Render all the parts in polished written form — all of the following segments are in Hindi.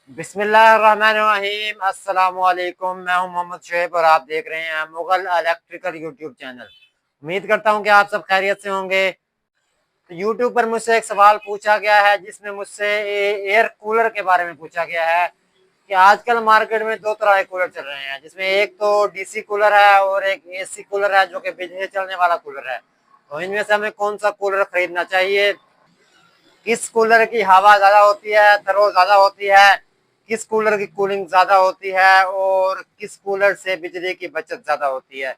बिस्मिल्लाहिर्रहमानिर्रहीम। अस्सलामुअलैकुम। मैं हूं मोहम्मद शुएब और आप देख रहे हैं मुगल इलेक्ट्रिकल यूट्यूब चैनल। उम्मीद करता हूं कि आप सब खैरियत से होंगे। तो यूट्यूब पर मुझसे एक सवाल पूछा गया है जिसमें मुझसे एयर कूलर के बारे में पूछा गया है कि आजकल मार्केट में दो तरह के कूलर चल रहे हैं, जिसमें एक तो डीसी कूलर है और एक एसी कूलर है जो कि बिजली से चलने वाला कूलर है। तो इनमें से हमें कौन सा कूलर खरीदना चाहिए, किस कूलर की हवा ज्यादा होती है, थ्रो ज्यादा होती है, किस कूलर की कूलिंग ज्यादा होती है और किस कूलर से बिजली की बचत ज्यादा होती है।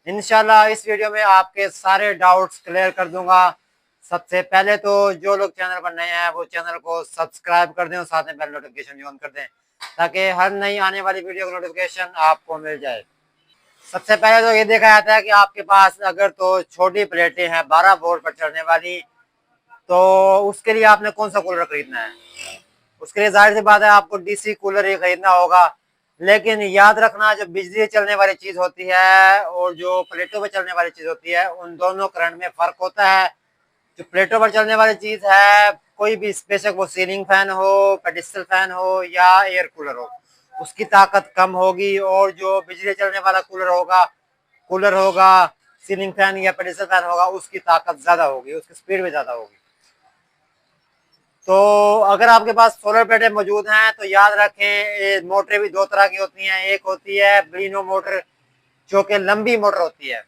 इंशाल्लाह इस वीडियो में आपके सारे डाउट्स क्लियर कर दूंगा। सबसे पहले तो जो लोग चैनल पर नए हैं वो चैनल को सब्सक्राइब कर दें और साथ में बेल नोटिफिकेशन भी ऑन कर दें ताकि हर नई आने वाली वीडियो का नोटिफिकेशन आपको मिल जाए। सबसे पहले तो ये देखा जाता है कि आपके पास अगर तो छोटी प्लेटें हैं 12 वोल्ट पर चलने वाली, तो उसके लिए आपने कौन सा कूलर खरीदना है। उसके लिए जाहिर सी बात है आपको डीसी कूलर ही खरीदना होगा। लेकिन याद रखना, जो बिजली से चलने वाली चीज होती है और जो प्लेटों पर चलने वाली चीज होती है उन दोनों करंट में फर्क होता है। जो प्लेटों पर चलने वाली चीज है, कोई भी बेशक वो सीलिंग फैन हो, पेडिस्टल फैन हो या एयर कूलर हो, उसकी ताकत कम होगी। और जो बिजली से चलने वाला कूलर होगा, सीलिंग फैन या पेडिस्टल फैन होगा, उसकी ताकत ज्यादा होगी, उसकी स्पीड भी ज्यादा होगी। तो अगर आपके पास सोलर प्लेटें मौजूद हैं तो याद रखें, ये मोटरें भी दो तरह की होती हैं। एक होती है ब्लिनो मोटर जो कि लंबी मोटर होती है,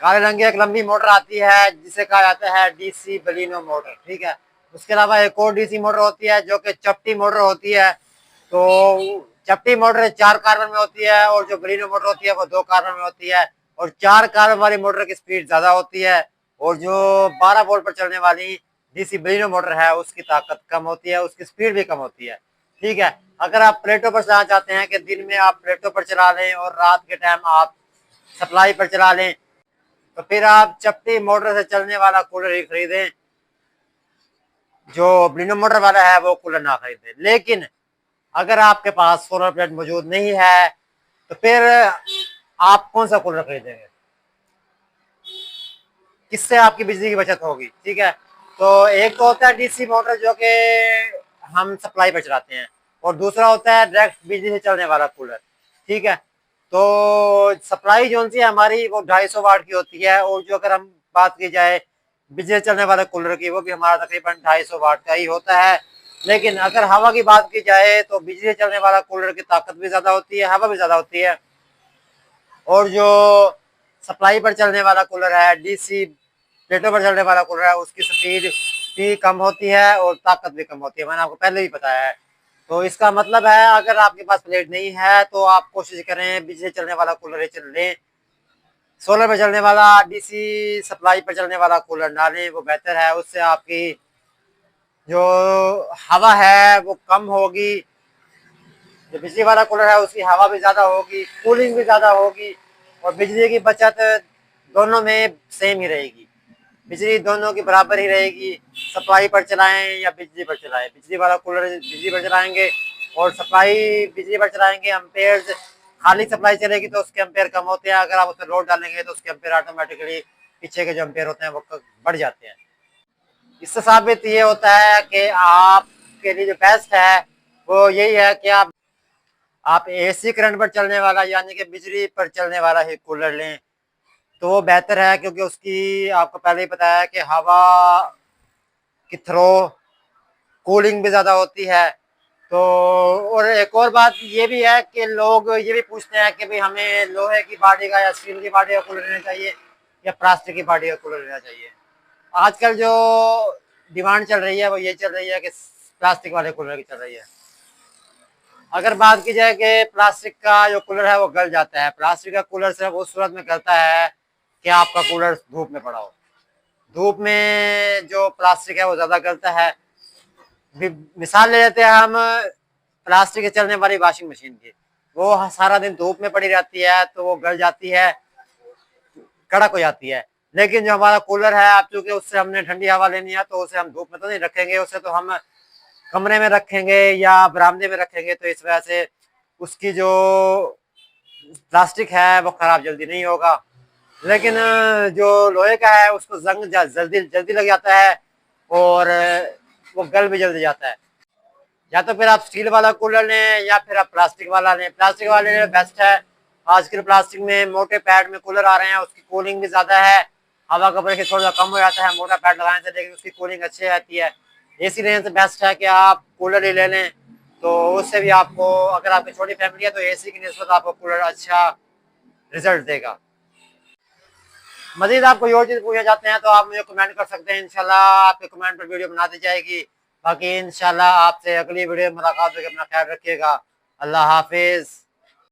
काले रंग की एक लंबी मोटर आती है जिसे कहा जाता है डीसी बलिनो मोटर, ठीक है। उसके अलावा एक और डीसी मोटर होती है जो कि चपटी मोटर होती है। तो चपटी मोटर 4 कार्बन में होती है और जो बलिनो मोटर होती है वो 2 कार्बन में होती है। और 4 कार्बन वाली मोटर की स्पीड ज्यादा होती है और जो 12 वोल्ट पर चलने वाली डीसी बलिनो मोटर है उसकी ताकत कम होती है, उसकी स्पीड भी कम होती है, ठीक है। अगर आप प्लेटों पर चलाना चाहते हैं कि दिन में आप प्लेटों पर चला लें और रात के टाइम आप सप्लाई पर चला लें, तो फिर आप चपटी मोटर से चलने वाला कूलर ही खरीदें। जो ब्लिनो मोटर वाला है वो कूलर ना खरीदें। लेकिन अगर आपके पास सोलर प्लेट मौजूद नहीं है तो फिर आप कौन सा कूलर खरीदेंगे, किससे आपकी बिजली की बचत होगी, ठीक है। तो एक तो होता है डीसी मोटर जो कि हम सप्लाई पर चलाते हैं, और दूसरा होता है डायरेक्ट बिजली से चलने वाला कूलर, ठीक है। तो सप्लाई जो सी है हमारी वो 250 वाट की होती है, और जो अगर हम बात की जाए बिजली से चलने वाले कूलर की, वो भी हमारा तकरीबन 250 वाट का ही होता है। लेकिन अगर हवा की बात की जाए तो बिजली से चलने वाला कूलर की ताकत भी ज्यादा होती है, हवा भी ज्यादा होती है। और जो सप्लाई पर चलने वाला कूलर है, डीसी प्लेटों पर चलने वाला कूलर है, उसकी स्पीड भी कम होती है और ताकत भी कम होती है, मैंने आपको पहले ही बताया है। तो इसका मतलब है अगर आपके पास प्लेट नहीं है तो आप कोशिश करें बिजली से चलने वाला कूलर ही चल लें। सोलर पर चलने वाला डीसी सप्लाई पर चलने वाला कूलर ना लें, वो बेहतर है। उससे आपकी जो हवा है वो कम होगी, जो बिजली वाला कूलर है उसकी हवा भी ज्यादा होगी, कूलिंग भी ज्यादा होगी, और बिजली की बचत दोनों में सेम ही रहेगी। बिजली दोनों की बराबर ही रहेगी, सप्लाई पर चलाएं या बिजली पर चलाएं। बिजली वाला कूलर बिजली पर चलाएंगे और सप्लाई बिजली पर चलाएंगे, अम्पेयर खाली सप्लाई चलेगी तो उसके अम्पेयर कम होते हैं। अगर आप उसमें लोड डालेंगे तो उसके अम्पेयर ऑटोमेटिकली पीछे के जो अम्पेयर होते हैं वो बढ़ जाते हैं। इससे साबित ये होता है कि आपके लिए जो बेस्ट है वो यही है कि आप एसी करंट पर चलने वाला यानी कि बिजली पर चलने वाला ही कूलर लें, तो वो बेहतर है। क्योंकि उसकी आपको पहले ही पता है कि हवा की थ्रो कूलिंग भी ज्यादा होती है। तो और एक और बात ये भी है कि लोग ये भी पूछते हैं कि भाई हमें लोहे की बॉडी का या स्टील की बॉडी का कूलर लेना चाहिए या प्लास्टिक की बॉडी का कूलर लेना चाहिए। आजकल जो डिमांड चल रही है वो ये चल रही है कि प्लास्टिक वाले कूलर की चल रही है। अगर बात की जाए कि प्लास्टिक का जो कूलर है वो गल जाता है, प्लास्टिक का कूलर सिर्फ उस सूरत में गलता है कि आपका कूलर धूप में पड़ा हो। धूप में जो प्लास्टिक है वो ज्यादा गलता है। मिसाल ले लेते हैं हम प्लास्टिक के चलने वाली वॉशिंग मशीन की, वो सारा दिन धूप में पड़ी रहती है तो वो गल जाती है, कड़क हो जाती है। लेकिन जो हमारा कूलर है, आप चूंकि उससे हमने ठंडी हवा लेनी है तो उसे हम धूप में तो नहीं रखेंगे, उसे तो हम कमरे में रखेंगे या बरामदे में रखेंगे। तो इस वजह से उसकी जो प्लास्टिक है वो खराब जल्दी नहीं होगा। लेकिन जो लोहे का है उसको जंग जल्दी जल्दी लग जाता है और वो गल भी जल्दी जाता है। या तो फिर आप स्टील वाला कूलर लें या फिर आप प्लास्टिक वाला लें। प्लास्टिक वाले लें बेस्ट है। आजकल प्लास्टिक में मोटे पैड में कूलर आ रहे हैं, उसकी कूलिंग भी ज्यादा है, हवा का प्रेशर थोड़ा कम हो जाता है मोटा पैड लगाने से, लेकिन उसकी कूलिंग अच्छी रहती है। एसी लेने से बेस्ट है कि आप कूलर ही ले लें, तो उससे भी आपको, अगर आपकी छोटी फैमिली है तो एसी की निस्बत आपको कूलर अच्छा रिजल्ट देगा। मजीद आप कोई और चीज पूछना चाहते हैं तो आप मुझे कमेंट कर सकते हैं, इंशाल्लाह आपके कमेंट पर वीडियो बना दी जाएगी। बाकी इंशाल्लाह आपसे अगली वीडियो में मुलाकात होगी। अपना ख्याल रखिएगा। अल्लाह हाफिज।